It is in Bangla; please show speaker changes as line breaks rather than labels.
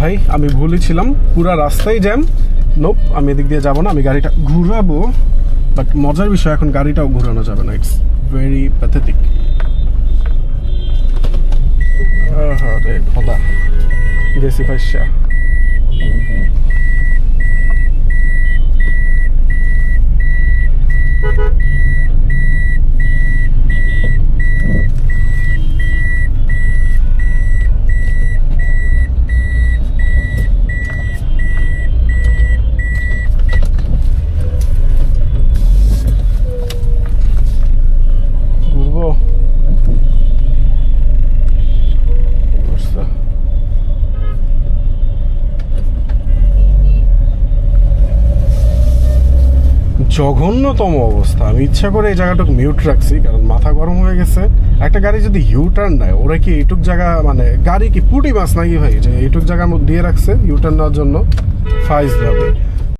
ভাই আমি ভুলই ছিলাম, পুরা রাস্তায় জ্যাম। নোপ, আমি এদিক দিয়ে যাবো না, আমি গাড়িটা ঘুরাবো। বাট মজার বিষয়, এখন গাড়িটাও ঘুরানো যাবে না। It's very pathetic. আরে খোদা, গেছি ফাইসা। ঘুরবো জঘন্যতম অবস্থা। আমি ইচ্ছা করে এই জায়গাটুকু মিউট রাখছি, কারণ মাথা গরম হয়ে গেছে। একটা গাড়ি যদি ইউ টার্ন নেয়, ওরা কি এইটুক জায়গা, মানে গাড়ি কি পুটি মাছ নাকি ভাই, যে এইটুক জায়গা দিয়ে রাখছে ইউ টার্ন নেওয়ার জন্য? ফাইজ যাবে।